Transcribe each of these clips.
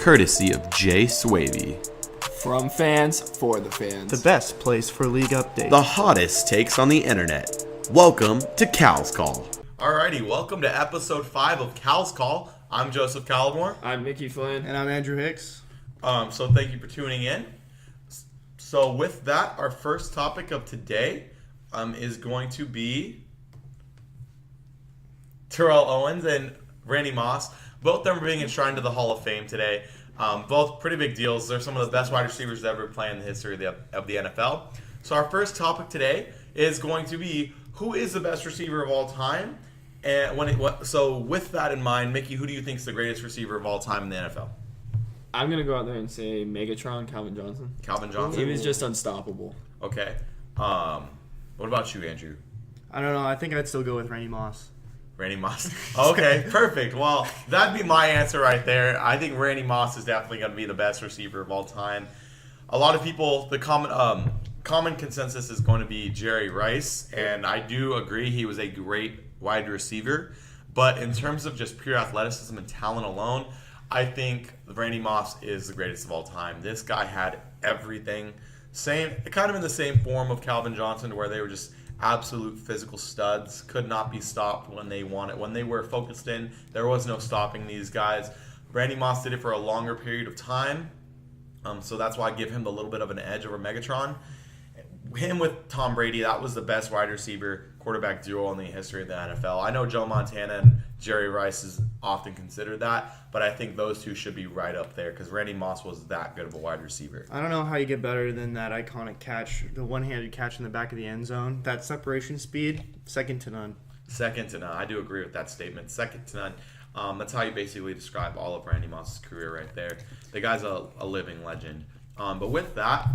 courtesy of Jay Swavey. From fans for the fans. The best place for league updates. The hottest takes on the internet. Welcome to Cal's Call. Alrighty, welcome to episode 5 of Cal's Call. I'm Joseph Callamore. I'm Mickey Flynn. And I'm Andrew Hicks. So thank you for tuning in. So with that, our first topic of today is going to be Terrell Owens and Randy Moss. Both of them are being enshrined to the Hall of Fame today. Both pretty big deals. They're some of the best wide receivers to ever play in the history of the NFL. So our first topic today is going to be who is the best receiver of all time. And so with that in mind, Mickey, who do you think is the greatest receiver of all time in the NFL? I'm going to go out there and say Megatron, Calvin Johnson. Calvin Johnson? He was just unstoppable. Okay. What about you, Andrew? I don't know. I think I'd still go with Randy Moss. Randy Moss. Okay, perfect. Well, that'd be my answer right there. I think Randy Moss is definitely going to be the best receiver of all time. A lot of people, the common consensus is going to be Jerry Rice, and I do agree he was a great wide receiver. But in terms of just pure athleticism and talent alone, I think Randy Moss is the greatest of all time. This guy had everything. Kind of in the same form of Calvin Johnson, where they were just absolute physical studs, could not be stopped when they wanted. When they were focused in, there was no stopping these guys. Randy Moss did it for a longer period of time, so that's why I give him a little bit of an edge over Megatron. Him with Tom Brady, that was the best wide receiver quarterback duo in the history of the NFL. I know Joe Montana and Jerry Rice is often considered that, but I think those two should be right up there because Randy Moss was that good of a wide receiver. I don't know how you get better than that iconic catch, the one-handed catch in the back of the end zone. That separation speed, second to none. Second to none. I do agree with that statement. Second to none. That's how you basically describe all of Randy Moss's career right there. The guy's a living legend. But with that,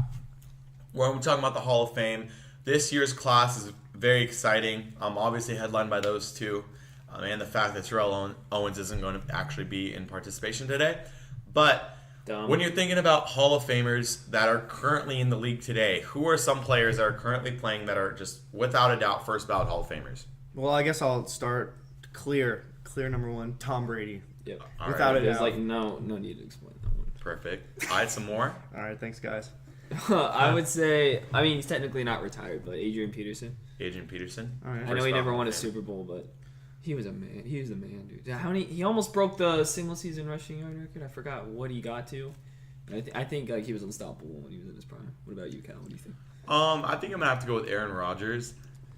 when we're talking about the Hall of Fame, this year's class is very exciting. Obviously headlined by those two. And the fact that Terrell Owens isn't going to actually be in participation today. But when you're thinking about Hall of Famers that are currently in the league today, who are some players that are currently playing that are just without a doubt first ballot Hall of Famers? Well, I guess I'll start clear number one, Tom Brady. Yep. Without a doubt. There's like no need to explain that one. Perfect. I had some more. All right, thanks, guys. I would say, he's technically not retired, but Adrian Peterson. Adrian Peterson. All right. I know he never won a Super Bowl, but he was a man. He was the man, dude. He almost broke the single-season rushing yard record. I forgot what he got to. I think like he was unstoppable when he was in his prime. What about you, Cal? What do you think? I think I'm gonna have to go with Aaron Rodgers.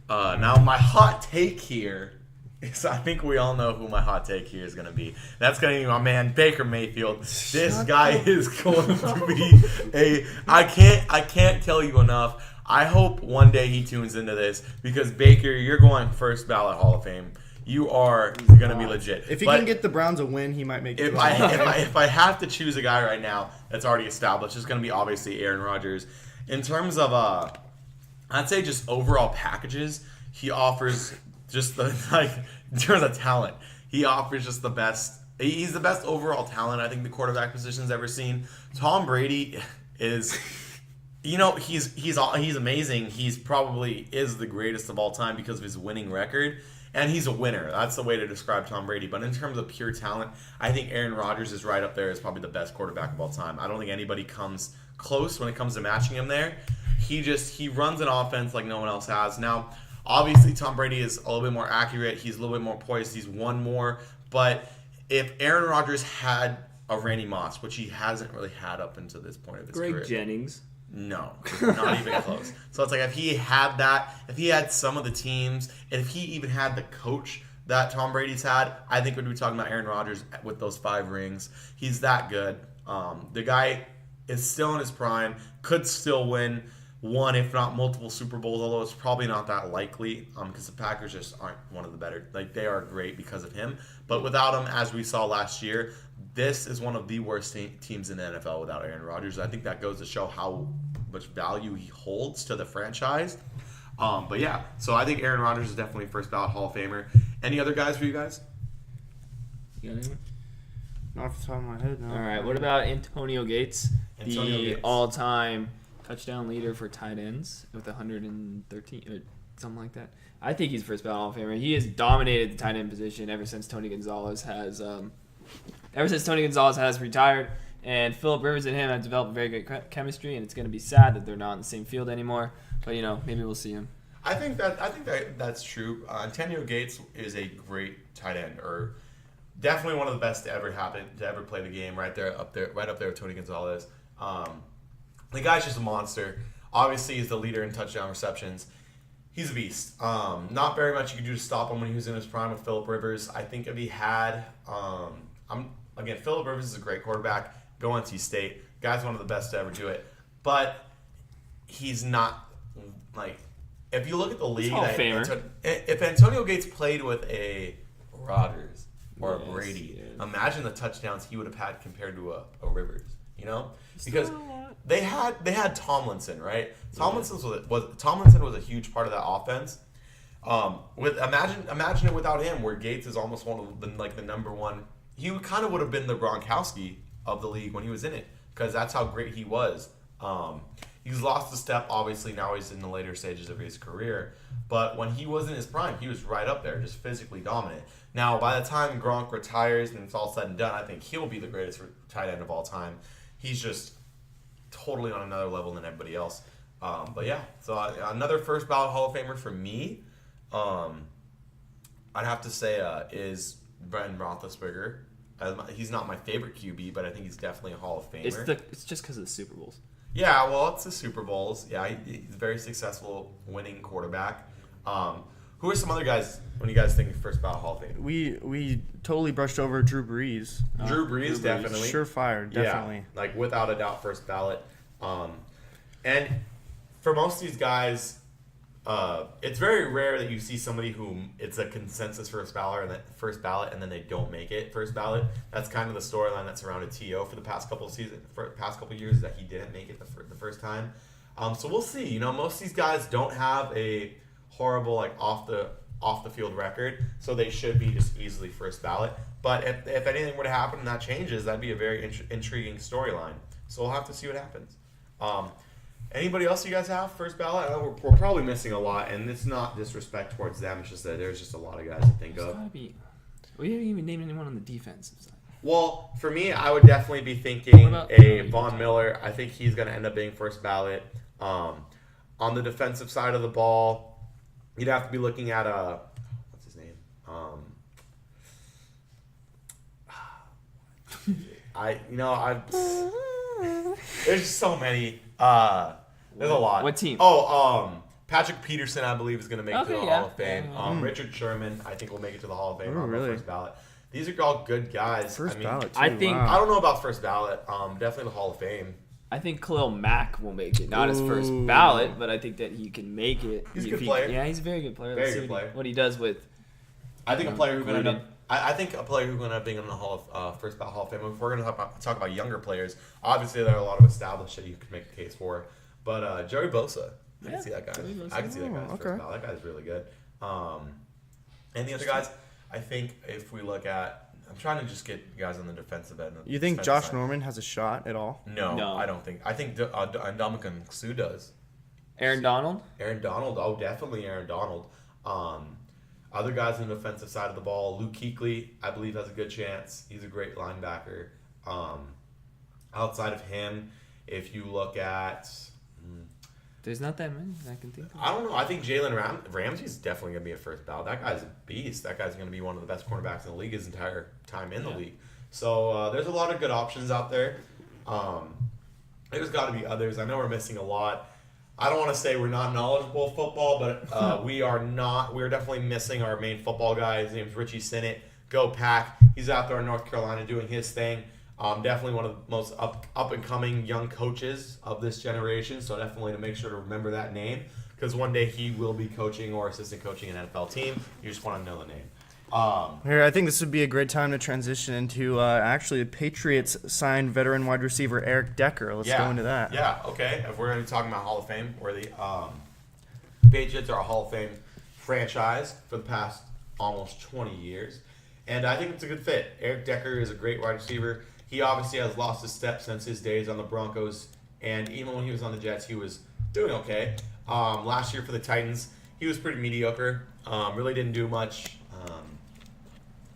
Now my hot take here is I think we all know who my hot take here is gonna be. That's gonna be my man Baker Mayfield. This guy is going to be I can't tell you enough. I hope one day he tunes into this because Baker, you're going first ballot Hall of Fame. You are going to be legit. If he can get the Browns a win, he might make it. If I have to choose a guy right now that's already established, it's going to be obviously Aaron Rodgers. In terms of, I'd say just overall packages, he offers just the, in terms of talent, he offers just the best. He's the best overall talent I think the quarterback position's ever seen. Tom Brady is... he's amazing. He's probably is the greatest of all time because of his winning record. And he's a winner. That's the way to describe Tom Brady. But in terms of pure talent, I think Aaron Rodgers is right up there as probably the best quarterback of all time. I don't think anybody comes close when it comes to matching him there. He runs an offense like no one else has. Now, obviously, Tom Brady is a little bit more accurate. He's a little bit more poised. He's won more. But if Aaron Rodgers had a Randy Moss, which he hasn't really had up until this point of his career. Greg Jennings. No, not even close. So it's like if he had that, if he had some of the teams, and if he even had the coach that Tom Brady's had, I think we'd be talking about Aaron Rodgers with those 5 rings. He's that good. The guy is still in his prime, could still win one, if not multiple Super Bowls, although it's probably not that likely because the Packers just aren't one of the better. Like, they are great because of him. But without him, as we saw last year, this is one of the worst teams in the NFL without Aaron Rodgers. I think that goes to show how much value he holds to the franchise. But yeah, so I think Aaron Rodgers is definitely first ballot Hall of Famer. Any other guys for you guys? You got anyone? Not off the top of my head, no. All right, what about Antonio Gates, Antonio Gates. all-time touchdown leader for tight ends with 113 or something like that? I think he's first ballot Hall of Famer. He has dominated the tight end position ever since Tony Gonzalez has retired. And Philip Rivers and him have developed very good chemistry, and it's going to be sad that they're not in the same field anymore. But maybe we'll see him. I think that's true. Antonio Gates is a great tight end, or definitely one of the best to ever play the game. Right up there with Tony Gonzalez. The guy's just a monster. Obviously, he's the leader in touchdown receptions. He's a beast. Not very much you could do to stop him when he was in his prime with Philip Rivers. I think if he had, Philip Rivers is a great quarterback. Go NC State. Guy's one of the best to ever do it. But he's not like. If you look at the league, Hall of Famer. If Antonio Gates played with a Rodgers or a Brady, imagine the touchdowns he would have had compared to a Rivers. Because they had Tomlinson, right? Tomlinson was a huge part of that offense. Imagine it without him, where Gates is almost one of the number one. He kind of would have been the Gronkowski of the league when he was in it, because that's how great he was. He's lost a step, obviously. Now he's in the later stages of his career. But when he was in his prime, he was right up there, just physically dominant. Now, by the time Gronk retires and it's all said and done, I think he'll be the greatest tight end of all time. He's just totally on another level than everybody else. But yeah, so another first ballot Hall of Famer for me, I'd have to say is Ben Roethlisberger. He's not my favorite QB, but I think he's definitely a Hall of Famer. It's just because of the Super Bowls. Yeah, well, it's the Super Bowls. Yeah, he's a very successful winning quarterback. Who are some other guys when you guys think first ballot Hall of Fame? We totally brushed over Drew Brees. Drew Brees, definitely. Surefire, definitely. Yeah, like without a doubt, first ballot. And for most of these guys, it's very rare that you see somebody who it's a consensus first ballot and then they don't make it first ballot. That's kind of the storyline that surrounded T.O. for the past couple of years, that he didn't make it the first time. So we'll see. Most of these guys don't have a horrible off the field record, so they should be just easily first ballot. But if anything were to happen and that changes, that'd be a very intriguing storyline. So we'll have to see what happens. Anybody else you guys have first ballot? I know we're probably missing a lot, and it's not disrespect towards them. It's just that there's just a lot of guys to think of. We didn't even name anyone on the defensive side. Well, for me, I would definitely be thinking Von Miller. I think he's going to end up being first ballot. On the defensive side of the ball, you'd have to be looking at what's his name? There's just so many. There's a lot. What team? Patrick Peterson, I believe, is going to make it to the Hall of Fame. Richard Sherman, I think, will make it to the Hall of Fame on the first ballot. These are all good guys. First ballot, too. I think. Wow. I don't know about first ballot. Definitely the Hall of Fame. I think Khalil Mack will make it. Not his first ballot, but I think that he can make it. He's a good player. Yeah, he's a very good player. Very good player. What he does with. I think a player who's going to end up. I think a player who's going to end up being in the first ballot Hall of Fame. If we're going to talk about younger players, obviously there are a lot of established that you could make a case for. But Joey Bosa, I can see that guy. I can see that guy's first ballot. That guy's really good. And the other guys, I think if we look at, I'm trying to just get guys on the defensive end. You think Josh Norman has a shot at all? No, I don't think. I think Ndamukong Suh does. Aaron Donald? Definitely Aaron Donald. Other guys on the defensive side of the ball, Luke Kuechly, I believe, has a good chance. He's a great linebacker. Outside of him, if you look at... There's not that many I can think of. I don't know. I think Jalen Ramsey's definitely going to be a first ballot. That guy's a beast. That guy's going to be one of the best cornerbacks in the league his entire time in the league. So there's a lot of good options out there. There's got to be others. I know we're missing a lot. I don't want to say we're not knowledgeable of football, but we are not. We're definitely missing our main football guy. His name's Richie Sinnott. Go Pack. He's out there in North Carolina doing his thing. Definitely one of the most up and coming young coaches of this generation. So definitely to make sure to remember that name, because one day he will be coaching or assistant coaching an NFL team. You just want to know the name. Here, I think this would be a great time to transition into actually the Patriots signed veteran wide receiver Eric Decker. Let's go into that. Yeah, okay. If we're going to be talking about Hall of Fame, where the Patriots are a Hall of Fame franchise for the past almost 20 years. And I think it's a good fit. Eric Decker is a great wide receiver. He obviously has lost his step since his days on the Broncos. And even when he was on the Jets, he was doing okay. Last year for the Titans, he was pretty mediocre. Really didn't do much.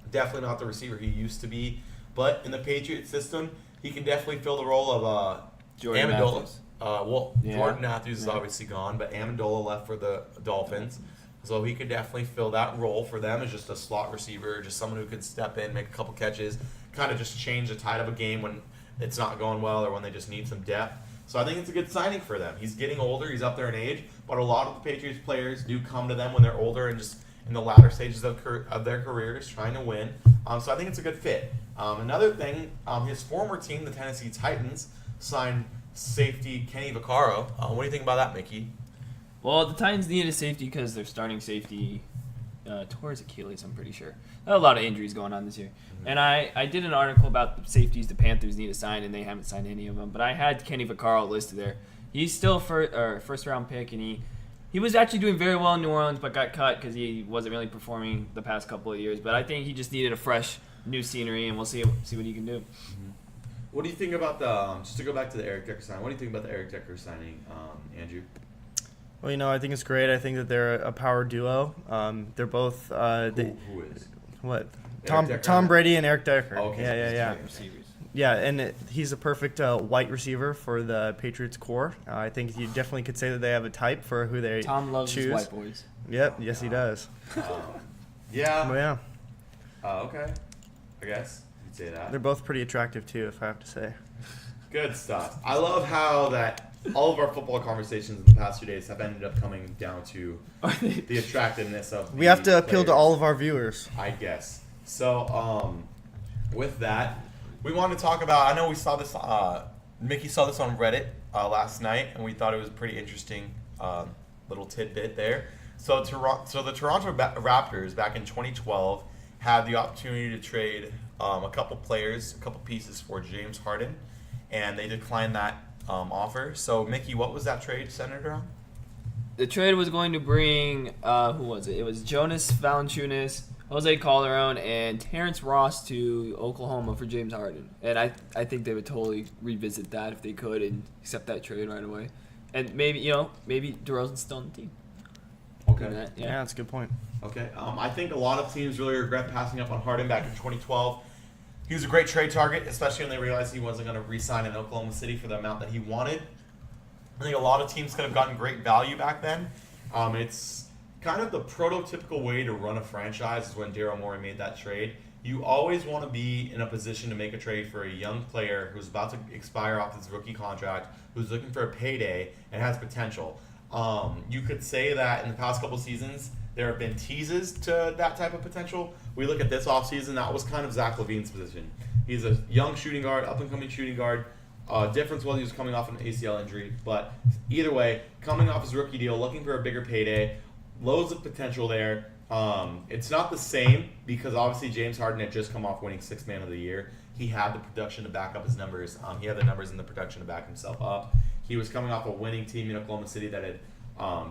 Definitely not the receiver he used to be. But in the Patriot system, he can definitely fill the role of Jordan Amendola. Matthews. Well, Yeah. Jordan Matthews is Yeah. obviously gone, but Amendola left for the Dolphins. So he could definitely fill that role for them as just a slot receiver, just someone who could step in, make a couple catches, kind of just change the tide of a game when it's not going well or when they just need some depth. So I think it's a good signing for them. He's getting older, he's up there in age, but a lot of the Patriots players do come to them when they're older and just in the latter stages of their careers trying to win. So I think it's a good fit. Another thing, his former team, the Tennessee Titans, signed safety Kenny Vaccaro. What do you think about that, Mickey? Well, the Titans needed a safety because their starting safety tore his Achilles, I'm pretty sure. There are a lot of injuries going on this year. And I did an article about the safeties the Panthers need to sign, and they haven't signed any of them. But I had Kenny Vaccaro listed there. He's still first-round pick, and he was actually doing very well in New Orleans, but got cut because he wasn't really performing the past couple of years. But I think he just needed a fresh, new scenery, and we'll see what he can do. What do you think about the, just to go back to the Eric Decker signing, what do you think about the Eric Decker signing, Andrew? Well, I think it's great. I think that they're a power duo. They're both Who is? what Decker. Tom Brady and Eric Decker. Oh, okay. Yeah. Receivers. Yeah, and he's a perfect white receiver for the Patriots core. I think you definitely could say that they have a type for who they Tom loves choose. his white boys. Yep, yes he does. Yeah. But yeah, Okay. I guess you'd say that. they're both pretty attractive too, if I have to say. Good stuff. I love how that all of our football conversations in the past 2 days have ended up coming down to the attractiveness of We the have to appeal to players, all of our viewers. I guess. So, with that, we want to talk about, I know we saw this, Mickey saw this on Reddit last night, and we thought it was a pretty interesting little tidbit there. So the Toronto Raptors back in 2012 had the opportunity to trade a couple pieces for James Harden, and they declined that offer. So, Mickey, what was that trade centered around? The trade was going to bring, who was it? It was Jonas Valanciunas, Jose Calderon, and Terrence Ross to Oklahoma for James Harden. And I think they would totally revisit that if they could and accept that trade right away. And maybe DeRozan's still on the team. Okay. Yeah, that's a good point. Okay. I think a lot of teams really regret passing up on Harden back in 2012. He was a great trade target, especially when they realized he wasn't going to re-sign in Oklahoma City for the amount that he wanted. I think a lot of teams could have gotten great value back then. It's kind of the prototypical way to run a franchise is when Daryl Morey made that trade. You always want to be in a position to make a trade for a young player who's about to expire off his rookie contract, who's looking for a payday, and has potential. You could say that in the past couple seasons, there have been teases to that type of potential. We look at this offseason, that was kind of Zach LaVine's position. He's a young shooting guard, up-and-coming shooting guard. Difference was he was coming off an ACL injury. But either way, coming off his rookie deal, looking for a bigger payday, loads of potential there. It's not the same because obviously James Harden had just come off winning Sixth Man of the Year. He had the production to back up his numbers. He had the numbers and the production to back himself up. He was coming off a winning team in Oklahoma City that had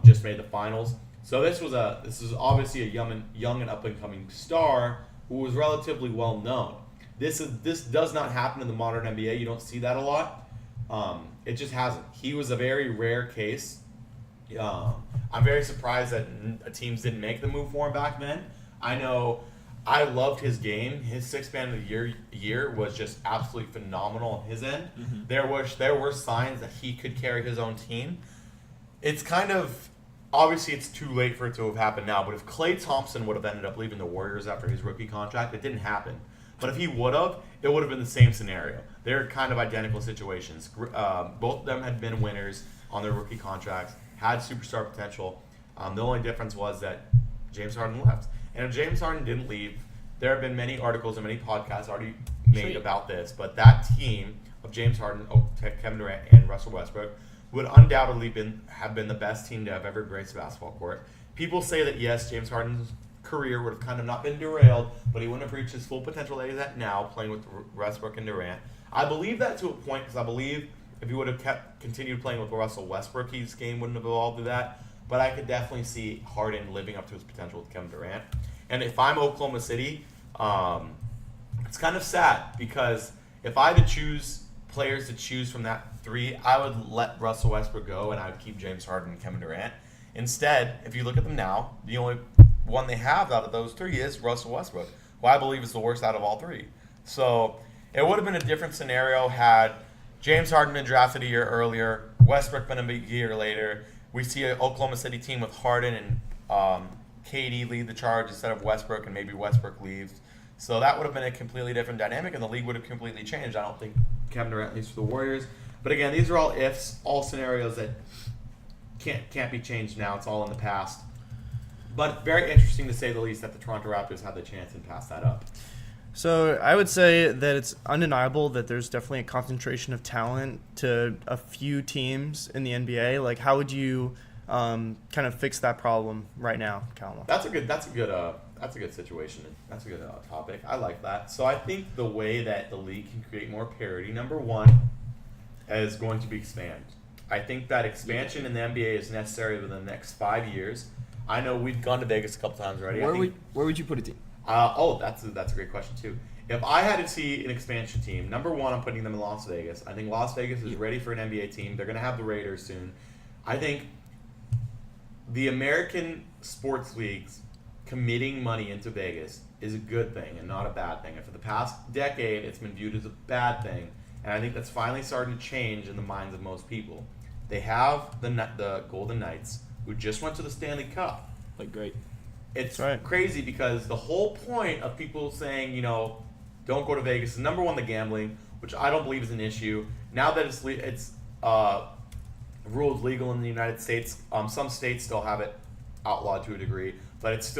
just made the finals. So this was obviously a young and up and coming star who was relatively well known. This does not happen in the modern NBA. You don't see that a lot. It just hasn't. He was a very rare case. I'm very surprised that teams didn't make the move for him back then. I know I loved his game. His Sixth Man of the year was just absolutely phenomenal on his end. Mm-hmm. There were signs that he could carry his own team. It's kind of obviously it's too late for it to have happened now. But if Klay Thompson would have ended up leaving the Warriors after his rookie contract, it didn't happen. But if he would have, it would have been the same scenario. They're kind of identical situations. Both of them had been winners on their rookie contracts, had superstar potential. The only difference was that James Harden left. And if James Harden didn't leave, there have been many articles and many podcasts already made about this. But that team of James Harden, Kevin Durant, and Russell Westbrook would undoubtedly have been the best team to have ever graced a basketball court. People say that, yes, James Harden's career would have kind of not been derailed, but he wouldn't have reached his full potential that he's at now, playing with Westbrook and Durant. I believe that to a point, because I believe if he would have continued playing with Russell Westbrook, his game wouldn't have evolved to that. But I could definitely see Harden living up to his potential with Kevin Durant. And if I'm Oklahoma City, it's kind of sad because if I had to choose players to choose from that three, I would let Russell Westbrook go and I would keep James Harden and Kevin Durant. Instead, if you look at them now, the only one they have out of those three is Russell Westbrook, who I believe is the worst out of all three. So It would have been a different scenario had James Harden been drafted a year earlier, Westbrook been a year later. We see an Oklahoma City team with Harden and KD lead the charge instead of Westbrook, and maybe Westbrook leaves. So that would have been a completely different dynamic, and the league would have completely changed. I don't think Kevin Durant leaves for the Warriors. But again, these are all ifs, all scenarios that can't be changed now. It's all in the past. But very interesting to say the least that the Toronto Raptors had the chance and passed that up. So I would say that it's undeniable that there's definitely a concentration of talent to a few teams in the NBA. Like, how would you kind of fix that problem right now, Callum? That's a good situation. That's a good topic. I like that. So I think the way that the league can create more parity, number one, is going to be expand. I think that expansion in the NBA is necessary within the next 5 years. I know we've gone to Vegas a couple times already. Where would you put a team? That's a great question too. If I had to see an expansion team, number one, I'm putting them in Las Vegas. I think Las Vegas is ready for an NBA team. They're going to have the Raiders soon. I think the American sports leagues committing money into Vegas is a good thing and not a bad thing. And for the past decade, it's been viewed as a bad thing. And I think that's finally starting to change in the minds of most people. They have the Golden Knights, who just went to the Stanley Cup. Like, great. It's crazy because the whole point of people saying, don't go to Vegas is, number one, the gambling, which I don't believe is an issue. Now that it's ruled legal in the United States, some states still have it outlawed to a degree, but it's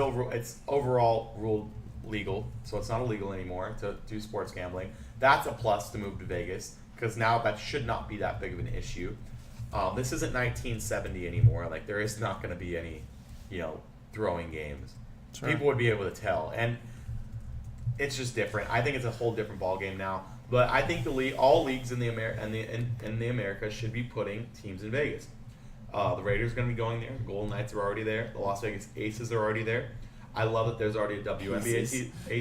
overall ruled legal, so it's not illegal anymore to do sports gambling. That's a plus to move to Vegas because now that should not be that big of an issue. This isn't 1970 anymore. Like, there is not going to be any, throwing games. Right. People would be able to tell, and it's just different. I think it's a whole different ball game now. But I think all leagues in the America should be putting teams in Vegas. The Raiders are going to be going there. The Golden Knights are already there. The Las Vegas Aces are already there. I love that there's already a WNBA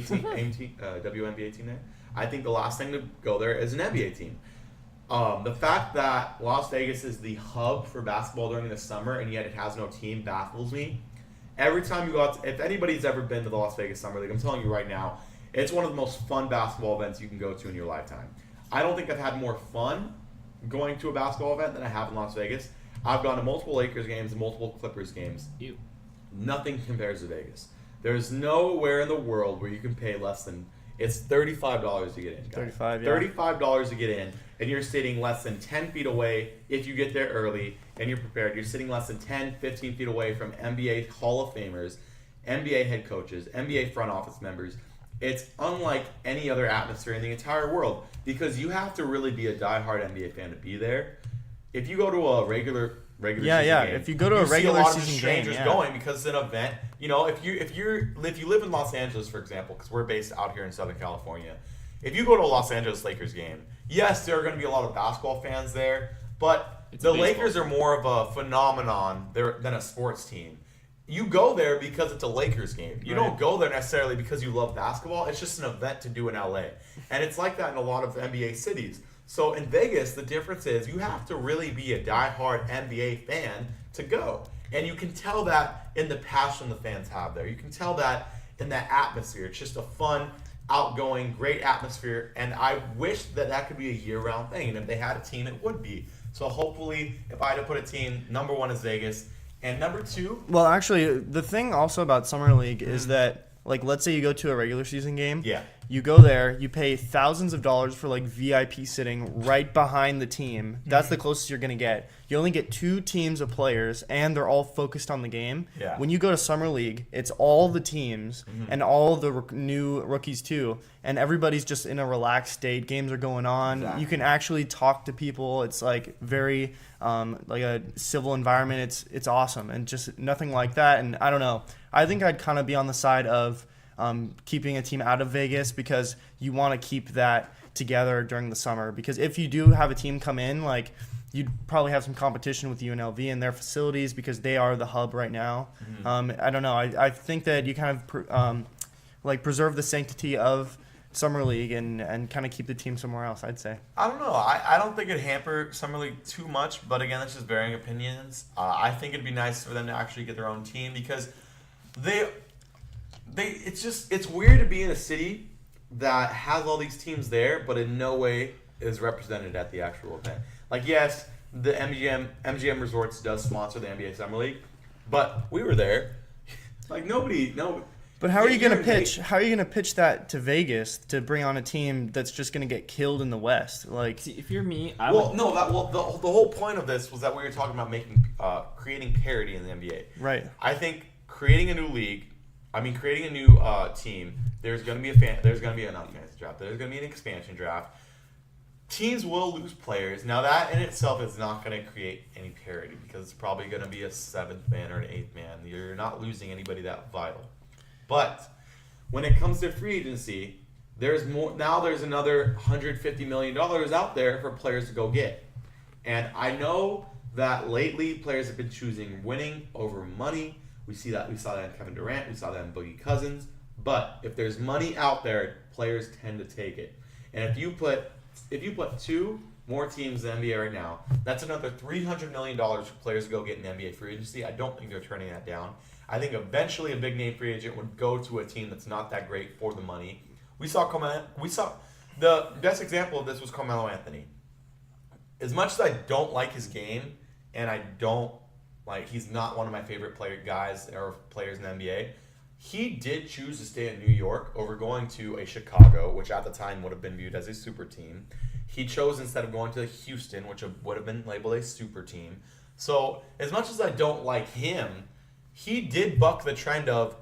team there. I think the last thing to go there is an NBA team. The fact that Las Vegas is the hub for basketball during the summer and yet it has no team baffles me. Every time you go out, if anybody's ever been to the Las Vegas Summer League, I'm telling you right now, it's one of the most fun basketball events you can go to in your lifetime. I don't think I've had more fun going to a basketball event than I have in Las Vegas. I've gone to multiple Lakers games and multiple Clippers games. Nothing compares to Vegas. There's nowhere in the world where you can pay less than, it's $35 to get in, guys. $35 to get in, and you're sitting less than 10 feet away if you get there early and you're prepared. You're sitting less than 10, 15 feet away from NBA Hall of Famers, NBA head coaches, NBA front office members. It's unlike any other atmosphere in the entire world because you have to really be a diehard NBA fan to be there. If you go to a regular season game, if you go to a regular see a lot season of strangers game, going because it's an event. If you live in Los Angeles, for example, because we're based out here in Southern California, if you go to a Los Angeles Lakers game, yes, there are going to be a lot of basketball fans there, but the Lakers are more of a phenomenon than a sports team. You go there because it's a Lakers game. You don't go there necessarily because you love basketball. It's just an event to do in LA. And it's like that in a lot of NBA cities. So in Vegas, the difference is you have to really be a diehard NBA fan to go. And you can tell that in the passion the fans have there. You can tell that in that atmosphere. It's just a fun, outgoing, great atmosphere. And I wish that could be a year-round thing. And if they had a team, it would be. So hopefully, if I had to put a team, number one is Vegas. And number two... Well, actually, the thing also about Summer League is that, like, let's say you go to a regular season game. Yeah. You go there, you pay thousands of dollars for, like, VIP sitting right behind the team. That's the closest you're going to get. You only get 2 teams of players, and they're all focused on the game. Yeah. When you go to Summer League, it's all the teams and all the new rookies, too. And everybody's just in a relaxed state. Games are going on. Exactly. You can actually talk to people. It's, like, very, like a civil environment. It's awesome. And just nothing like that. And I don't know. I think I'd kind of be on the side of keeping a team out of Vegas because you want to keep that together during the summer. Because if you do have a team come in, like, you'd probably have some competition with UNLV and their facilities because they are the hub right now. I don't know. I think that you kind of preserve the sanctity of Summer League and kind of keep the team somewhere else, I'd say. I don't know. I don't think it'd hamper Summer League too much, but again, that's just varying opinions. I think it'd be nice for them to actually get their own team because it's weird to be in a city that has all these teams there, but in no way is represented at the actual event. Like, yes, the MGM Resorts does sponsor the NBA Summer League, but we were there. Like, no. But how are you going to pitch? How are you going to pitch that to Vegas to bring on a team that's just going to get killed in the West? Like, See, if you're me, The whole point of this was that we were talking about creating parity in the NBA. right. I think creating a new league, creating a new team. There's going to be there's going to be a not fantasy draft. There's going to be an expansion draft. Teams will lose players. Now that in itself is not going to create any parity because it's probably going to be a 7th man or an 8th man. You're not losing anybody that vital. But when it comes to free agency, there's more. Now there's another $150 million out there for players to go get. And I know that lately players have been choosing winning over money. We saw that in Kevin Durant. We saw that in Boogie Cousins. But if there's money out there, players tend to take it. And if you put 2 more teams in the NBA right now, that's another $300 million for players to go get in NBA free agency. I don't think they're turning that down. I think eventually a big name free agent would go to a team that's not that great for the money. We saw the best example of this was Carmelo Anthony. As much as I don't like his game, and he's not one of my favorite guys or players in the NBA, he did choose to stay in New York over going to a Chicago, which at the time would have been viewed as a super team. He chose instead of going to Houston, which would have been labeled a super team. So as much as I don't like him, he did buck the trend of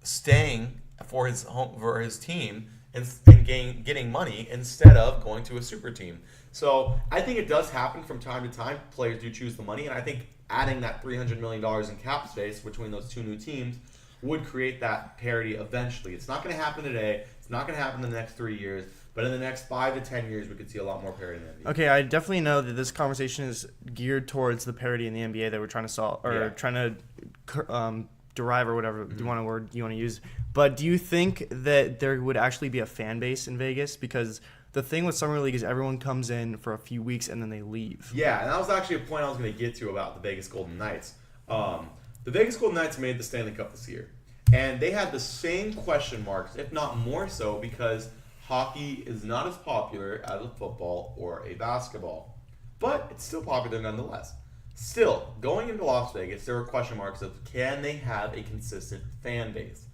staying for his team and getting money instead of going to a super team. So I think it does happen from time to time. Players do choose the money, and I think adding that $300 million in cap space between those 2 new teams would create that parity eventually. It's not going to happen today. It's not going to happen in the next 3 years. But in the next 5 to 10 years, we could see a lot more parity in the NBA. Okay, I definitely know that this conversation is geared towards the parity in the NBA that we're trying to solve or trying to derive or whatever you want to use. But do you think that there would actually be a fan base in Vegas? Because the thing with Summer League is everyone comes in for a few weeks and then they leave. Yeah, and that was actually a point I was going to get to about the Vegas Golden Knights. The Vegas Golden Knights made the Stanley Cup this year. And they had the same question marks, if not more so, because hockey is not as popular as a football or a basketball. But it's still popular nonetheless. Still, going into Las Vegas, there were question marks of can they have a consistent fan base?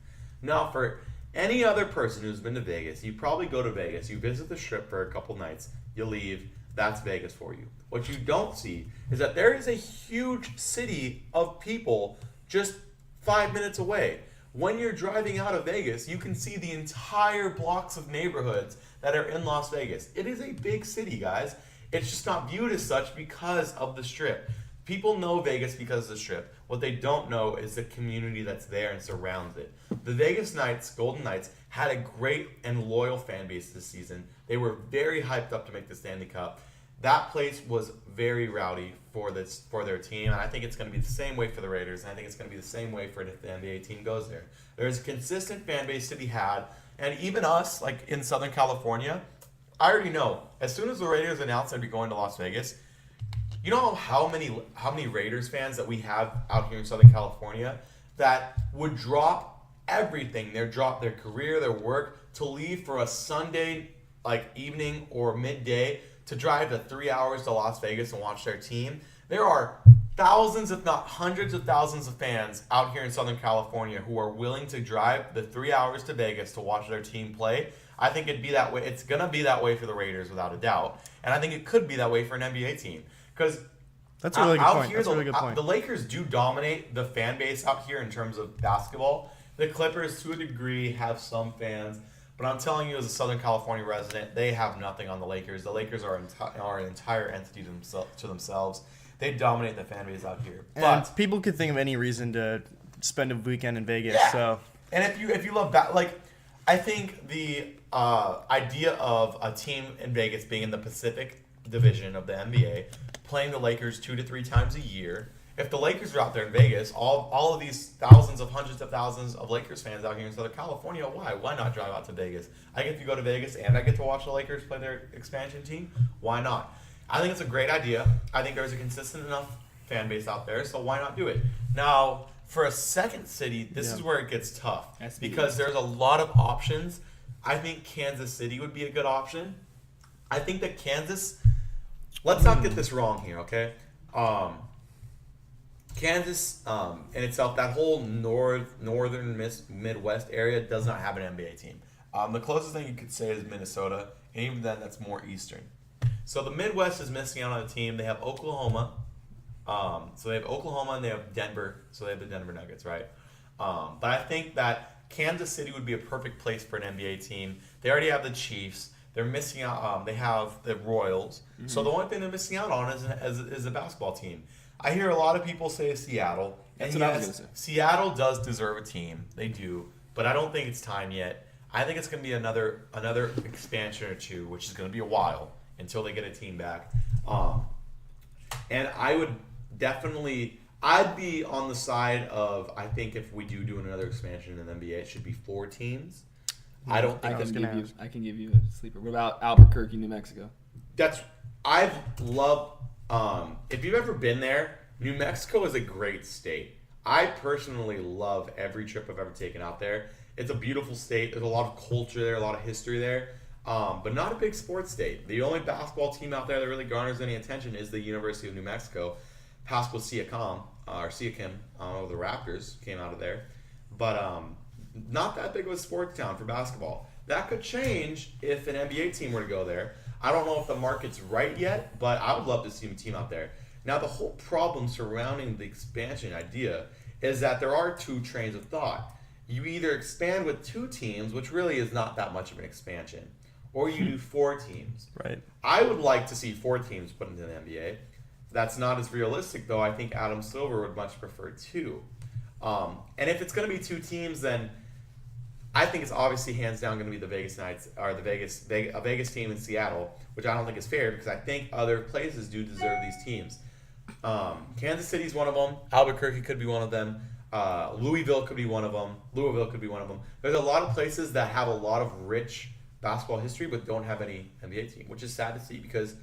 Now, for any other person who's been to Vegas, you probably go to Vegas, you visit the Strip for a couple nights, you leave, that's Vegas for you. What you don't see is that there is a huge city of people just 5 minutes away. When you're driving out of Vegas, you can see the entire blocks of neighborhoods that are in Las Vegas. It is a big city, guys. It's just not viewed as such because of the Strip. People know Vegas because of the Strip. What they don't know is the community that's there and surrounds it. The Vegas Knights, Golden Knights, had a great and loyal fan base this season. They were very hyped up to make the Stanley Cup. That place was very rowdy for their team, and I think it's going to be the same way for the Raiders, and I think it's going to be the same way for if the NBA team goes there. There's a consistent fan base to be had, and even us, like in Southern California, I already know, as soon as the Raiders announced they'd be going to Las Vegas, you know how many Raiders fans that we have out here in Southern California that would drop everything, drop their career, their work, to leave for a Sunday evening or midday to drive the 3 hours to Las Vegas and watch their team. There are thousands, if not hundreds of thousands of fans out here in Southern California who are willing to drive the 3 hours to Vegas to watch their team play. I think it'd be that way. It's going to be that way for the Raiders without a doubt. And I think it could be that way for an NBA team. Because that's a really good point. That's a really good point. The Lakers do dominate the fan base out here in terms of basketball. The Clippers, to a degree, have some fans. But I'm telling you, as a Southern California resident, they have nothing on the Lakers. The Lakers are an entire entity to themselves. They dominate the fan base out here. And people could think of any reason to spend a weekend in Vegas. Yeah. So, and if you love I think the idea of a team in Vegas being in the Pacific Division of the NBA, playing the Lakers 2 to 3 times a year. If the Lakers are out there in Vegas, all of these hundreds of thousands of Lakers fans out here in Southern California, why not drive out to Vegas? I get to go to Vegas and I get to watch the Lakers play their expansion team. Why not? I think it's a great idea. I think there's a consistent enough fan base out there, so why not do it? Now, for a second city, this is where it gets tough because there's a lot of options. I think Kansas City would be a good option. I think that Kansas. Let's not get this wrong here, okay? Kansas in itself, that whole northern Midwest area does not have an NBA team. The closest thing you could say is Minnesota, and even then, that's more eastern. So the Midwest is missing out on a team. They have Oklahoma. So they have Oklahoma and they have Denver. So they have the Denver Nuggets, right? But I think that Kansas City would be a perfect place for an NBA team. They already have the Chiefs. They're missing out. They have the Royals. Mm-hmm. So the only thing they're missing out on is a basketball team. I hear a lot of people say Seattle. That's and what I was gonna say. Seattle does deserve a team. They do. But I don't think it's time yet. I think it's going to be another expansion or two, which is going to be a while until they get a team back. And I would definitely, I'd be on the side of, I think if we do another expansion in the NBA, it should be 4 teams. I don't think I can give you a sleeper. What about Albuquerque, New Mexico? I've loved, if you've ever been there, New Mexico is a great state. I personally love every trip I've ever taken out there. It's a beautiful state. There's a lot of culture there, a lot of history there, but not a big sports state. The only basketball team out there that really garners any attention is the University of New Mexico. Pasco Siakam, the Raptors came out of there. But not that big of a sports town for basketball. That could change if an NBA team were to go there. I don't know if the market's right yet, but I would love to see a team out there. Now, the whole problem surrounding the expansion idea is that there are 2 trains of thought. You either expand with 2 teams, which really is not that much of an expansion, or you do 4 teams. Right. I would like to see 4 teams put into the NBA. That's not as realistic, though. I think Adam Silver would much prefer 2. And if it's going to be 2 teams, then I think it's obviously hands down going to be the Vegas Knights or a Vegas team in Seattle, which I don't think is fair because I think other places do deserve these teams. Kansas City's one of them. Albuquerque could be one of them. Louisville could be one of them. Louisville could be one of them. There's a lot of places that have a lot of rich basketball history but don't have any NBA team, which is sad to see because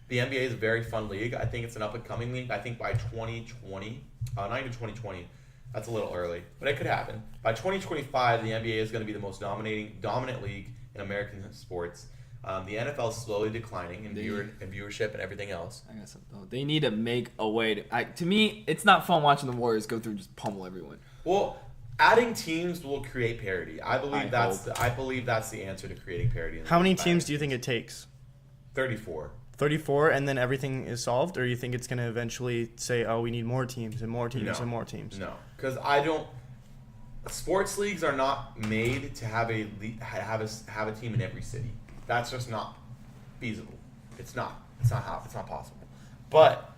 the NBA is a very fun league. I think it's an up-and-coming league. I think by 2020, not even 2020, that's a little early, but it could happen. By 2025, the NBA is going to be the most dominant league in American sports. The NFL is slowly declining in viewership and everything else. I got something. They need to make a way to me, it's not fun watching the Warriors go through and just pummel everyone. Well, adding teams will create parity. I believe that's the answer to creating parity. How many teams do you think it takes? 34. 34, and then everything is solved, or you think it's going to eventually say, "Oh, we need more teams and more teams and more teams"? No, because I don't. Sports leagues are not made to have a team in every city. That's just not feasible. It's not possible. But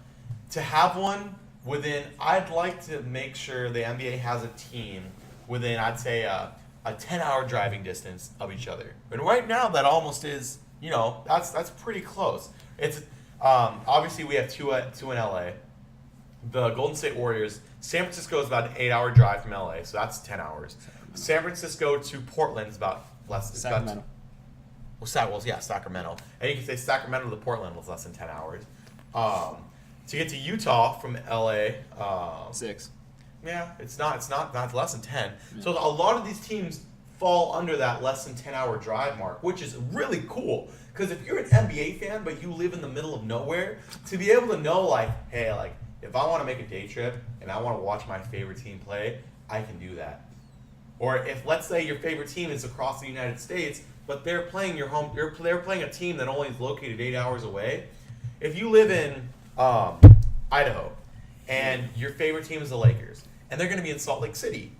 to have one within, I'd like to make sure the NBA has a team within, I'd say, a 10-hour driving distance of each other. And right now, that almost is, that's pretty close. It's obviously we have two in LA. The Golden State Warriors. San Francisco is about an 8-hour drive from LA, so that's 10 hours. San Francisco to Portland is about less. Sacramento. Sacramento. And you can say Sacramento to Portland was less than 10 hours. To get to Utah from LA, 6. Yeah, it's not less than 10. Yeah. So a lot of these teams fall under that less than 10-hour drive mark, which is really cool. Because if you're an NBA fan but you live in the middle of nowhere, to be able to know hey, if I want to make a day trip and I want to watch my favorite team play, I can do that. Or if, let's say, your favorite team is across the United States, but they're playing they're playing a team that only is located 8 hours away. If you live in Idaho and your favorite team is the Lakers and they're going to be in Salt Lake City,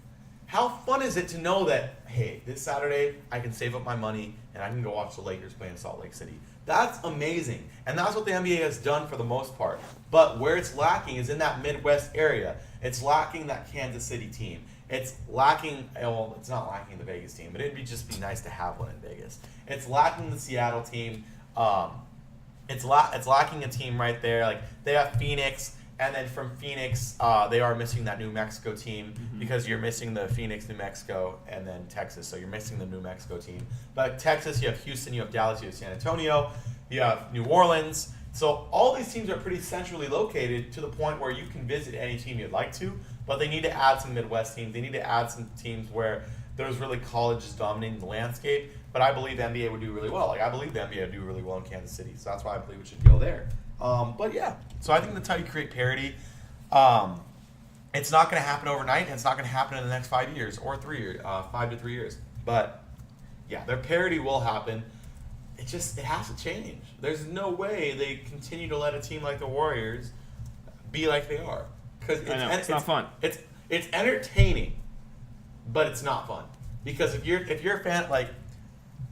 how fun is it to know that, hey, this Saturday I can save up my money and I can go watch the Lakers play in Salt Lake City? That's amazing. And that's what the NBA has done for the most part. But where it's lacking is in that Midwest area. It's lacking that Kansas City team. It's lacking, well, it's not lacking the Vegas team, but it'd just be nice to have one in Vegas. It's lacking the Seattle team. It's lacking a team right there. They have Phoenix, and then from Phoenix, they are missing that New Mexico team because you're missing the Phoenix, New Mexico, and then Texas. So you're missing the New Mexico team. But Texas, you have Houston, you have Dallas, you have San Antonio, you have New Orleans. So all these teams are pretty centrally located to the point where you can visit any team you'd like to, but they need to add some Midwest teams. They need to add some teams where there's really colleges dominating the landscape. but I believe the NBA would do really well. Like I believe the NBA would do really well in Kansas City, so that's why I believe it should go there. But yeah, so I think that's how you create parity. It's not going to happen overnight, and it's not going to happen in the next 5 years or 3 years, 5 to 3 years. But yeah, their parity will happen. It has to change. There's no way they continue to let a team like the Warriors be like they are, because it's not fun. It's entertaining, but it's not fun, because if you're a fan, like,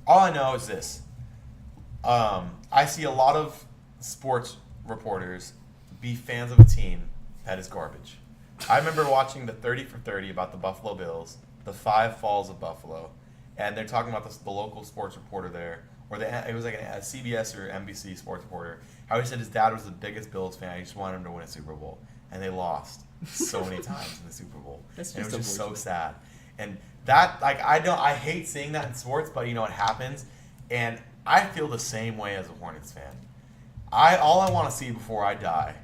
all I know is this. I see a lot of sports reporters be fans of a team that is garbage. I remember watching the 30 for 30 about the Buffalo Bills, the 5 Falls of Buffalo, and they're talking about the local sports reporter there, or it was like a CBS or NBC sports reporter, how he said his dad was the biggest Bills fan. He just wanted him to win a Super Bowl, and they lost so many times in the Super Bowl. And it was just so sad. And that, like, I hate seeing that in sports, but you know, it happens, and I feel the same way as a Hornets fan. All I want to see before I die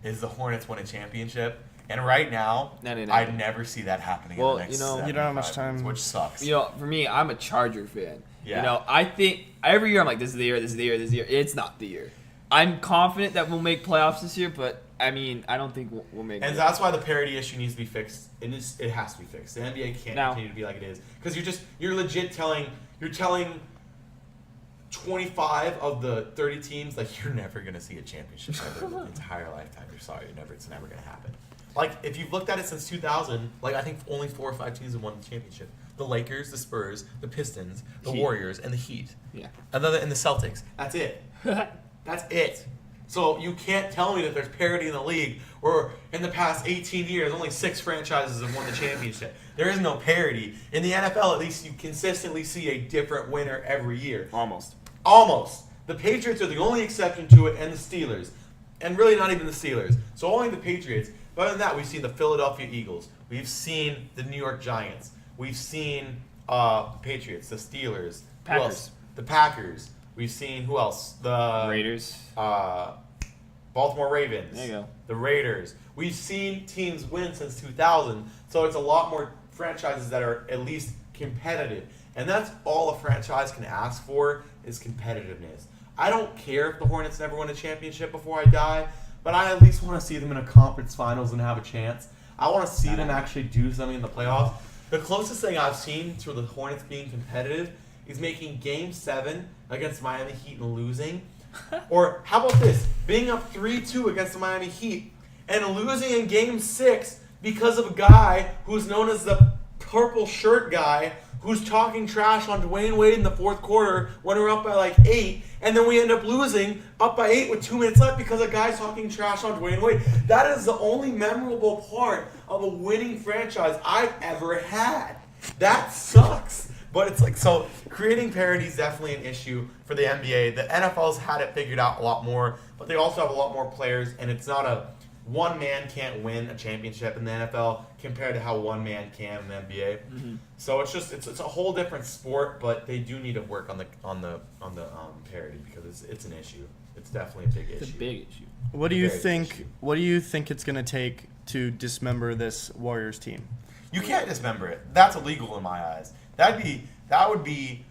is the Hornets win a championship. And right now, I never see that happening in the next 7 you don't have much time, which sucks. You know, for me, I'm a Charger fan. Yeah. You know, I think every year I'm like, this is the year, this is the year, this is the year. It's not the year. I'm confident that we'll make playoffs this year, but I mean, I don't think we'll make. And that's why the parity issue needs to be fixed. It has to be fixed. The NBA can't continue to be like it is, because you're legit telling 25 of the 30 teams, like, you're never gonna see a championship ever in your entire lifetime. You're sorry, it's never gonna happen. Like, if you've looked at it since 2000, like, I think only 4 or 5 teams have won the championship. The Lakers, the Spurs, the Pistons, the Warriors, and the Heat. Yeah. And the Celtics. That's it. That's it. So you can't tell me that there's parity in the league, or in the past 18 years, only 6 franchises have won the championship. There is no parity. In the NFL, at least, you consistently see a different winner every year. Almost. The Patriots are the only exception to it, and the Steelers. And really not even the Steelers. So only the Patriots. But other than that, we've seen the Philadelphia Eagles. We've seen the New York Giants. We've seen Patriots, the Steelers. Packers. Who else? The Packers. We've seen, who else? The Raiders. Baltimore Ravens. There you go. The Raiders. We've seen teams win since 2000, so it's a lot more franchises that are at least competitive. And that's all a franchise can ask for, is competitiveness. I don't care if the Hornets never win a championship before I die, but I at least want to see them in a conference finals and have a chance. I want to see them actually do something in the playoffs. The closest thing I've seen to the Hornets being competitive is making Game 7 against Miami Heat and losing. Or how about this? Being up 3-2 against the Miami Heat and losing in Game 6 because of a guy who's known as the purple shirt guy who's talking trash on Dwayne Wade in the fourth quarter when we're up by like 8, and then we end up losing up by 8 with 2 minutes left because a guy's talking trash on Dwayne Wade. That is the only memorable part of a winning franchise I've ever had. That sucks. But it's like, so creating parity is definitely an issue for the NBA. The NFL's had it figured out a lot more, but they also have a lot more players, and it's not a one man can't win a championship in the NFL compared to how one man can in the NBA. Mm-hmm. So it's a whole different sport, but they do need to work on the parity, because it's an issue. It's definitely a big issue. It's a big issue. What do you think? What do you think it's going to take to dismember this Warriors team? You can't dismember it. That's illegal in my eyes. That would be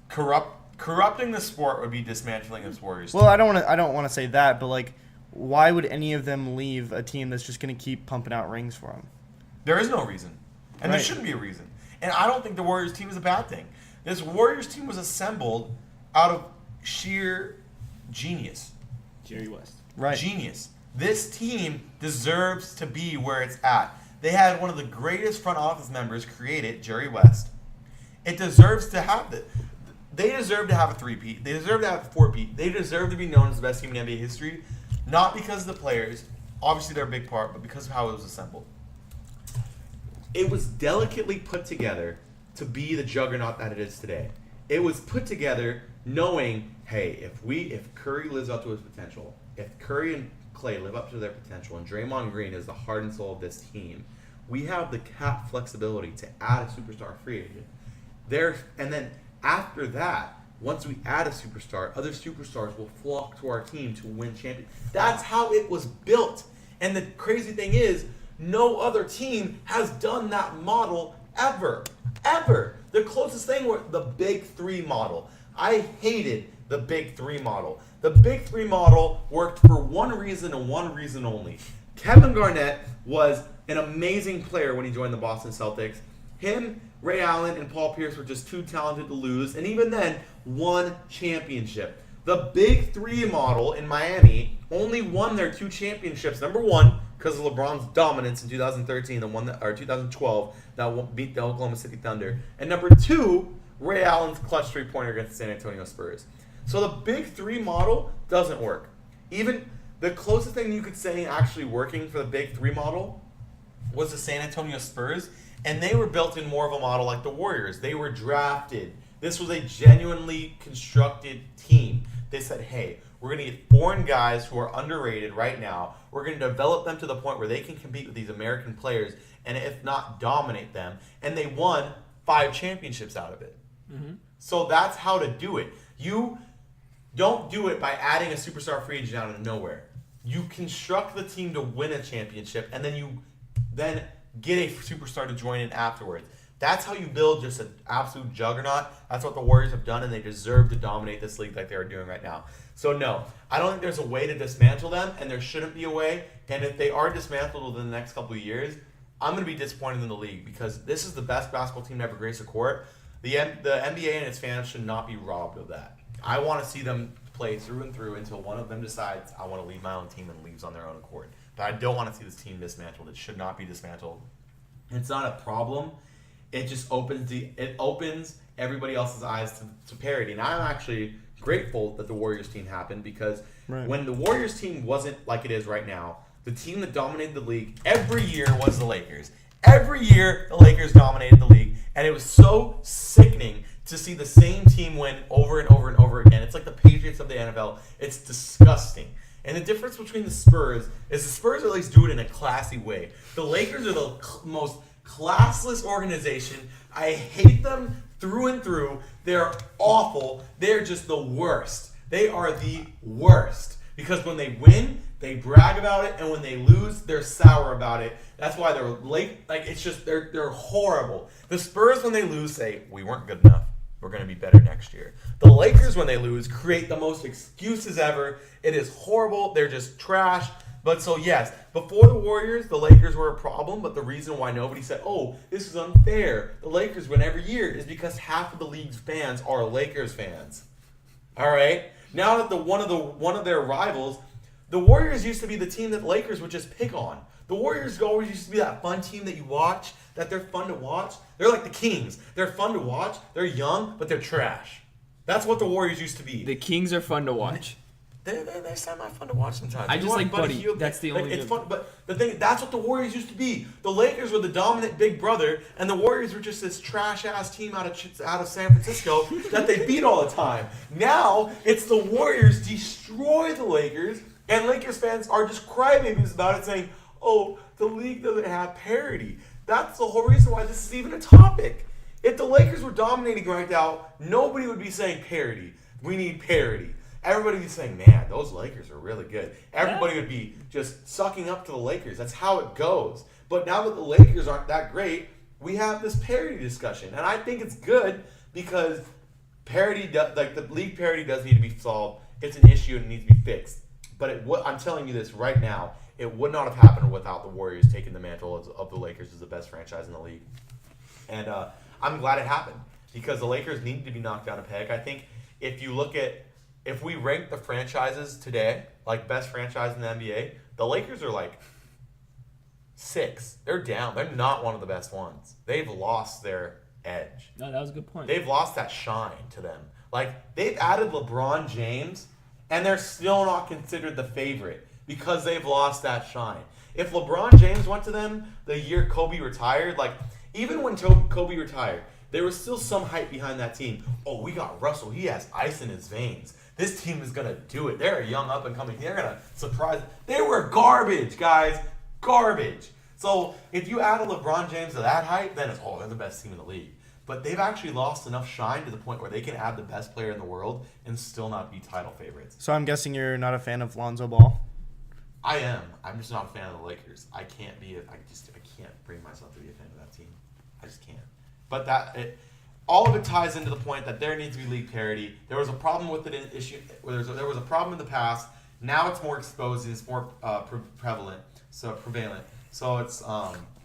corrupting the sport. Would be dismantling this Warriors team. Well, I don't want to say that, but like, why would any of them leave a team that's just going to keep pumping out rings for them? There is no reason, and there shouldn't be a reason. And I don't think the Warriors team is a bad thing. This Warriors team was assembled out of sheer genius. Jerry West. Right. Genius. This team deserves to be where it's at. They had one of the greatest front office members create it, Jerry West. It deserves to have it. They deserve to have a 3-peat. They deserve to have a 4-peat. They deserve to be known as the best team in NBA history, not because of the players. Obviously, they're a big part, but because of how it was assembled. It was delicately put together to be the juggernaut that it is today. It was put together knowing, hey, if Curry lives up to his potential, if Curry and Clay live up to their potential, and Draymond Green is the heart and soul of this team, we have the cap flexibility to add a superstar free agent. And then after that, once we add a superstar, other superstars will flock to our team to win champions. That's how it was built. And the crazy thing is, no other team has done that model ever. ever. The closest thing were the Big Three model. I hated the Big Three model. The Big Three model worked for one reason and one reason only. Kevin Garnett was an amazing player when he joined the Boston Celtics. Him, Ray Allen, and Paul Pierce were just too talented to lose, and even then, won championship. The Big Three model in Miami only won their 2 championships. Number one, because of LeBron's dominance in 2013, or 2012, that beat the Oklahoma City Thunder. And number 2, Ray Allen's clutch three-pointer against the San Antonio Spurs. So the Big Three model doesn't work. Even the closest thing you could say actually working for the Big Three model was the San Antonio Spurs, and they were built in more of a model like the Warriors. They were drafted. This was a genuinely constructed team. They said, hey, we're going to get foreign guys who are underrated right now. We're going to develop them to the point where they can compete with these American players and if not dominate them. And they won 5 championships out of it. Mm-hmm. So that's how to do it. You don't do it by adding a superstar free agent out of nowhere. You construct the team to win a championship, and then you get a superstar to join in afterwards. That's how you build just an absolute juggernaut. That's what the Warriors have done, and they deserve to dominate this league like they are doing right now. So no, I don't think there's a way to dismantle them, and there shouldn't be a way. And if they are dismantled within the next couple of years, I'm going to be disappointed in the league because this is the best basketball team to ever grace a court. The NBA and its fans should not be robbed of that. I want to see them play through and through until one of them decides I want to leave my own team and leaves on their own accord. But I don't want to see this team dismantled. It should not be dismantled. It's not a problem. It just opens everybody else's eyes to parity. And I'm actually grateful that the Warriors team happened because when the Warriors team wasn't like it is right now, the team that dominated the league every year was the Lakers. Every year, the Lakers dominated the league, and it was so sickening to see the same team win over and over and over again. It's like the Patriots of the NFL. It's disgusting. And the difference between the Spurs is the Spurs at least do it in a classy way. The Lakers are the most classless organization. I hate them through and through. They're awful. They're just the worst. They are the worst. Because when they win, they brag about it, and when they lose, they're sour about it. That's why they're late. Like it's just they're horrible. The Spurs, when they lose, say we weren't good enough. We're going to be better next year. The Lakers, when they lose, create the most excuses ever. It is horrible. They're just trash. But so yes, before the Warriors, the Lakers were a problem. But the reason why nobody said, "Oh, this is unfair," the Lakers win every year is because half of the league's fans are Lakers fans. All right. Now that one of their rivals. The Warriors used to be the team that the Lakers would just pick on. The Warriors always used to be that fun team that you watch, that they're fun to watch. They're like the Kings. They're fun to watch. They're young, but they're trash. That's what the Warriors used to be. The Kings are fun to watch. They're semi-fun to watch sometimes. I just like Buddy. Hield. That's the only. It's fun, but the thing that's what the Warriors used to be. The Lakers were the dominant big brother, and the Warriors were just this trash-ass team out of San Francisco that they beat all the time. Now it's the Warriors destroy the Lakers. And Lakers fans are just crybabies about it, saying, oh, the league doesn't have parity. That's the whole reason why this is even a topic. If the Lakers were dominating right now, nobody would be saying parity. We need parity. Everybody would be saying, man, those Lakers are really good. Everybody would be just sucking up to the Lakers. That's how it goes. But now that the Lakers aren't that great, we have this parity discussion. And I think it's good because parity, like the league parity does need to be solved. It's an issue and it needs to be fixed. But I'm telling you this right now, it would not have happened without the Warriors taking the mantle of the Lakers as the best franchise in the league. And I'm glad it happened because the Lakers need to be knocked down a peg. I think if we rank the franchises today, like best franchise in the NBA, the Lakers are like 6. They're down. They're not one of the best ones. They've lost their edge. No, that was a good point. They've lost that shine to them. Like, they've added LeBron James, and they're still not considered the favorite because they've lost that shine. If LeBron James went to them the year Kobe retired, like, even when Kobe retired, there was still some hype behind that team. Oh, we got Russell. He has ice in his veins. This team is going to do it. They're a young up-and-coming. They're going to surprise. They were garbage, guys. Garbage. So if you add a LeBron James to that hype, then it's, oh, they're the best team in the league. But they've actually lost enough shine to the point where they can add the best player in the world and still not be title favorites. So I'm guessing you're not a fan of Lonzo Ball? I am. I'm just not a fan of the Lakers. I can't bring myself to be a fan of that team. I just can't. but all of it ties into the point that there needs to be league parity. There was a problem with it there was a problem in the past. Now it's more exposed and it's more prevalent. So it's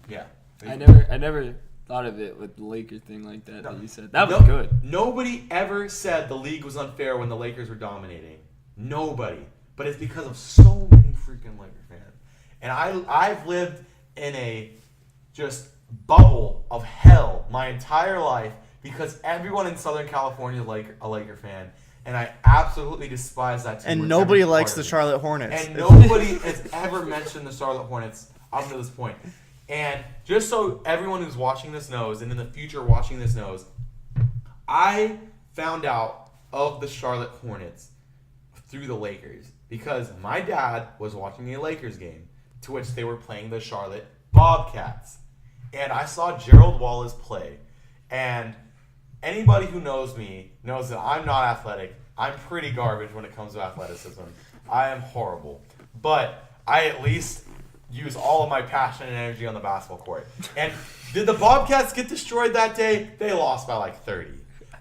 yeah. I never thought of it with the Lakers thing like that that you said. That was good. Nobody ever said the league was unfair when the Lakers were dominating. Nobody. But it's because of so many freaking Laker fans. And I've lived in a just bubble of hell my entire life because everyone in Southern California is a Laker fan. And I absolutely despise that team. And nobody likes the Charlotte Hornets. And nobody has ever mentioned the Charlotte Hornets up to this point. And just so everyone who's watching this knows, and in the future watching this knows, I found out of the Charlotte Hornets through the Lakers because my dad was watching a Lakers game to which they were playing the Charlotte Bobcats. And I saw Gerald Wallace play. And anybody who knows me knows that I'm not athletic. I'm pretty garbage when it comes to athleticism. I am horrible. But I at least use all of my passion and energy on the basketball court. And did the Bobcats get destroyed that day? They lost by like 30.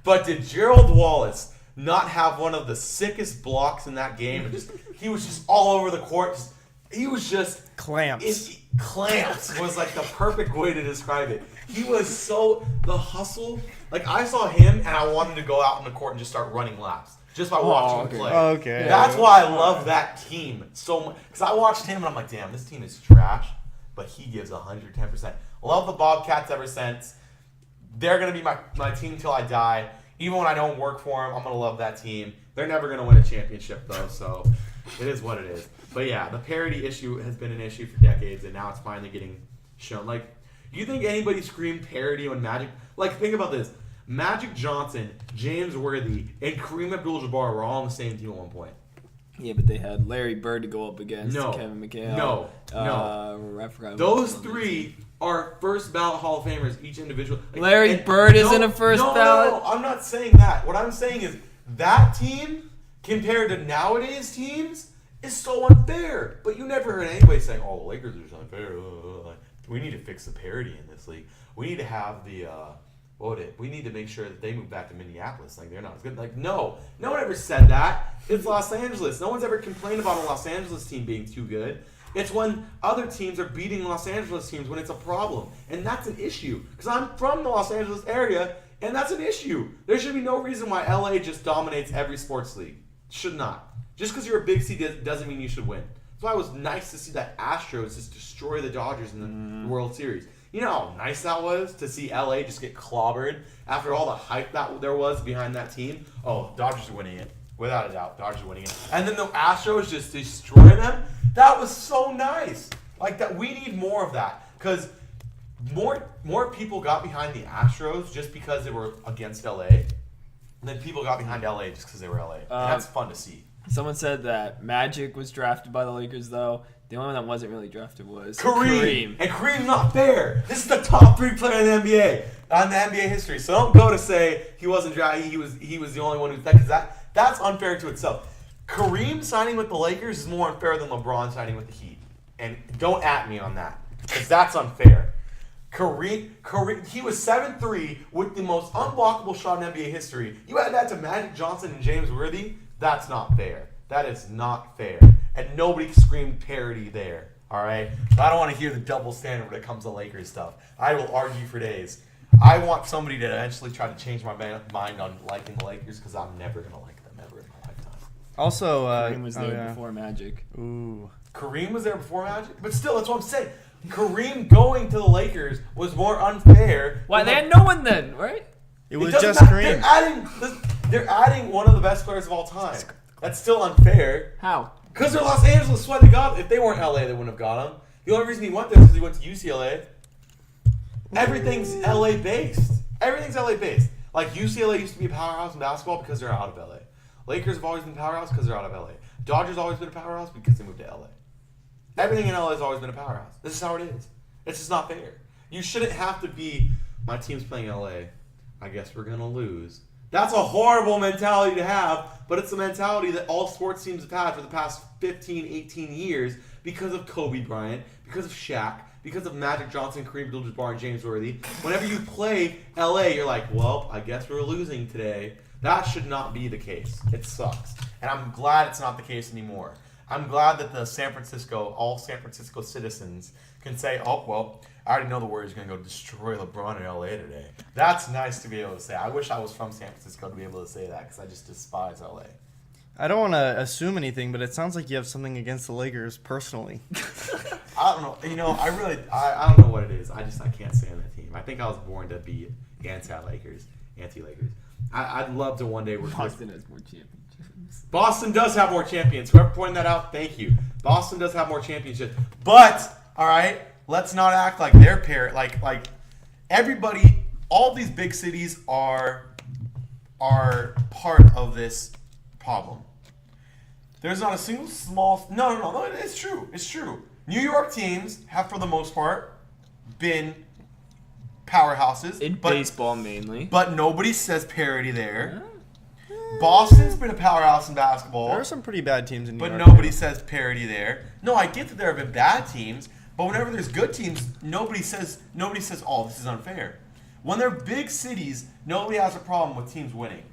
But did Gerald Wallace not have one of the sickest blocks in that game? He was just all over the court. He was just clamps. Clamps was like the perfect way to describe it. He was the hustle. Like I saw him and I wanted to go out on the court and just start running laps. Just by watching him play. Okay. That's why I love that team so much. Because I watched him and I'm like, damn, this team is trash. But he gives 110%. Love the Bobcats ever since. They're going to be my team till I die. Even when I don't work for them, I'm going to love that team. They're never going to win a championship, though. So it is what it is. But yeah, the parity issue has been an issue for decades. And now it's finally getting shown. Like, do you think anybody screamed parity when Magic? Like, think about this. Magic Johnson, James Worthy, and Kareem Abdul-Jabbar were all on the same team at one point. Yeah, but they had Larry Bird to go up against Kevin McHale. No. I forgot those three are first ballot Hall of Famers, each individual. Larry Bird isn't a first ballot? No, I'm not saying that. What I'm saying is that team, compared to nowadays teams, is so unfair. But you never heard anybody saying, oh, the Lakers are just unfair. We need to fix the parity in this league. We need to have we need to make sure that they move back to Minneapolis. Like, they're not as good. Like, no one ever said that. It's Los Angeles. No one's ever complained about a Los Angeles team being too good. It's when other teams are beating Los Angeles teams when it's a problem. And that's an issue. Because I'm from the Los Angeles area, and that's an issue. There should be no reason why LA just dominates every sports league. Should not. Just because you're a big city doesn't mean you should win. That's why it was nice to see that Astros just destroy the Dodgers in the World Series. You know how nice that was to see LA just get clobbered after all the hype that there was behind that team? Oh, Dodgers are winning it. Without a doubt, Dodgers are winning it. And then the Astros just destroy them? That was so nice. Like that, we need more of that. Because more people got behind the Astros just because they were against LA than people got behind LA just because they were LA. And that's fun to see. Someone said that Magic was drafted by the Lakers, though. The only one that wasn't really drafted was Kareem. And Kareem's not fair. This is the top 3 player in the NBA, on the NBA history. So don't go to say he wasn't drafted. He was the only one who's that, because that's unfair to itself. Kareem signing with the Lakers is more unfair than LeBron signing with the Heat. And don't at me on that, because that's unfair. Kareem, he was 7'3" with the most unblockable shot in NBA history. You add that to Magic Johnson and James Worthy, that's not fair. That is not fair. And nobody screamed parity there, all right? But I don't want to hear the double standard when it comes to Lakers stuff. I will argue for days. I want somebody to eventually try to change my mind on liking the Lakers because I'm never going to like them ever in my lifetime. Also, Kareem was there before Magic. Ooh. Kareem was there before Magic? But still, that's what I'm saying. Kareem going to the Lakers was more unfair. Why? They had no one then, right? It was just Kareem. They're adding one of the best players of all time. That's still unfair. How? Because they're Los Angeles. That's why they got him. If they weren't LA, they wouldn't have got him. The only reason he went there is because he went to UCLA. Everything's LA based. Everything's LA based. Like UCLA used to be a powerhouse in basketball because they're out of LA. Lakers have always been a powerhouse because they're out of LA. Dodgers always been a powerhouse because they moved to LA. Everything in LA has always been a powerhouse. This is how it is. It's just not fair. You shouldn't have to be, my team's playing LA. I guess we're going to lose. That's a horrible mentality to have, but it's a mentality that all sports teams have had for the past 15, 18 years because of Kobe Bryant, because of Shaq, because of Magic Johnson, Kareem Abdul-Jabbar, and James Worthy. Whenever you play LA, you're like, well, I guess we're losing today. That should not be the case. It sucks. And I'm glad it's not the case anymore. I'm glad that all San Francisco citizens can say, oh, well, I already know the Warriors are going to go destroy LeBron in LA today. That's nice to be able to say. I wish I was from San Francisco to be able to say that because I just despise LA. I don't want to assume anything, but it sounds like you have something against the Lakers personally. I don't know. You know, I don't know what it is. I can't stand that team. I think I was born to be anti-Lakers. I'd love to one day work. Boston has more championships. Boston does have more champions. Whoever pointed that out, thank you. Boston does have more championships. But, all right, let's not act like they're like everybody, all these big cities are part of this problem. There's not a single no, it's true. New York teams have, for the most part, been powerhouses. In baseball, mainly. But nobody says parity there. Boston's been a powerhouse in basketball. There are some pretty bad teams in New York. But nobody says parity there. No, I get that there have been bad teams, but whenever there's good teams, nobody says, oh, this is unfair. When they're big cities, nobody has a problem with teams winning.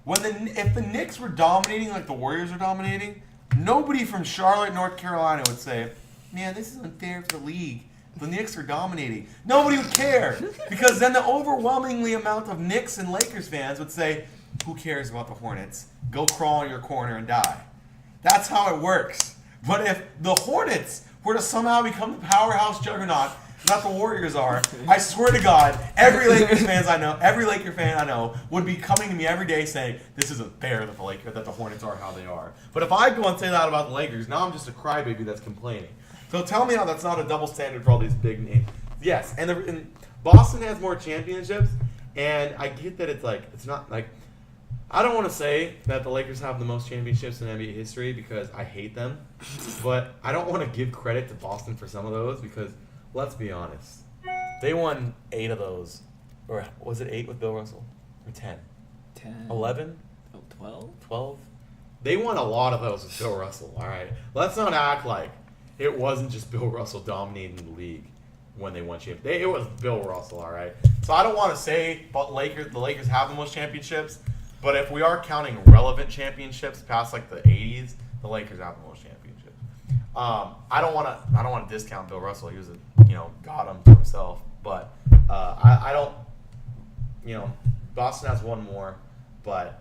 If the Knicks were dominating like the Warriors are dominating, nobody from Charlotte, North Carolina would say, man, this is unfair for the league. The Knicks are dominating. Nobody would care because then the overwhelmingly amount of Knicks and Lakers fans would say, who cares about the Hornets? Go crawl in your corner and die. That's how it works. But if the Hornets were to somehow become the powerhouse juggernaut that the Warriors are, I swear to God, every Laker fan I know would be coming to me every day saying, this isn't fair that the Hornets are how they are. But if I go and say that about the Lakers, now I'm just a crybaby that's complaining. So tell me how that's not a double standard for all these big names. Yes, and Boston has more championships, and I get that it's not like, I don't want to say that the Lakers have the most championships in NBA history because I hate them, but I don't want to give credit to Boston for some of those because, let's be honest, they won 8 of those. Or was it 8 with Bill Russell? Or 10? 10. 11? Oh, 12? 12? They won a lot of those with Bill Russell, all right? Let's not act like it wasn't just Bill Russell dominating the league when they won championships. It was Bill Russell, all right? So I don't want to say the Lakers have the most championships, but if we are counting relevant championships past like the 80s, the Lakers have the most championships. I don't want to discount Bill Russell. He was got him to himself, but I don't. Boston has one more, but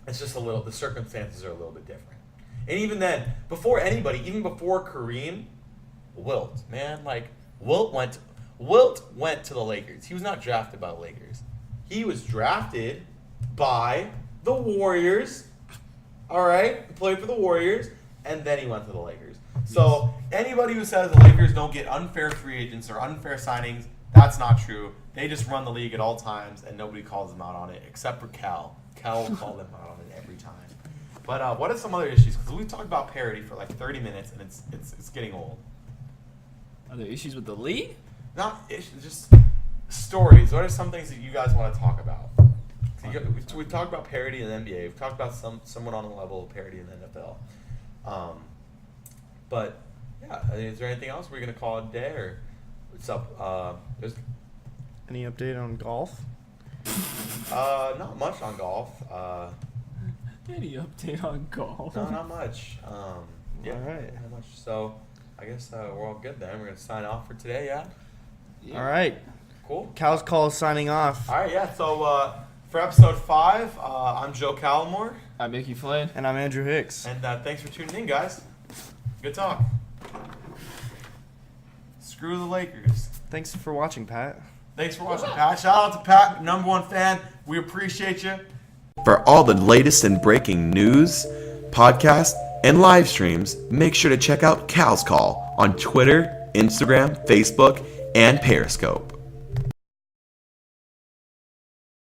it's just the circumstances are a little bit different. And even then, before anybody, even before Kareem, Wilt went to the Lakers. He was not drafted by the Lakers. He was drafted by the Warriors, all right? Played for the Warriors, and then he went to the Lakers. So anybody who says the Lakers don't get unfair free agents or unfair signings, that's not true. They just run the league at all times, and nobody calls them out on it, except for Cal. Cal will call them out on it every time. But what are some other issues? Because we've talked about parity for like 30 minutes, and it's getting old. Are there issues with the league? Not issues, just stories. What are some things that you guys want to talk about? We've talked about parity in the NBA. We've talked about somewhat on the level of parity in the NFL. But yeah, is there anything else we're gonna call it a day or what's up? Any update on golf? Not much on golf. Any update on golf? No, not much. Yeah, All right. not much. So I guess we're all good then. We're gonna sign off for today. Yeah. Yeah. All right. Cool. Cal's Call is signing off. All right. Yeah. So for episode 5, I'm Joe Callamore. I'm Mickey Flynn. And I'm Andrew Hicks. And thanks for tuning in, guys. Good talk. Screw the Lakers. Thanks for watching, Pat. Thanks for watching, Pat. Shout out to Pat, #1 fan. We appreciate you. For all the latest and breaking news, podcasts, and live streams, make sure to check out Cal's Call on Twitter, Instagram, Facebook, and Periscope.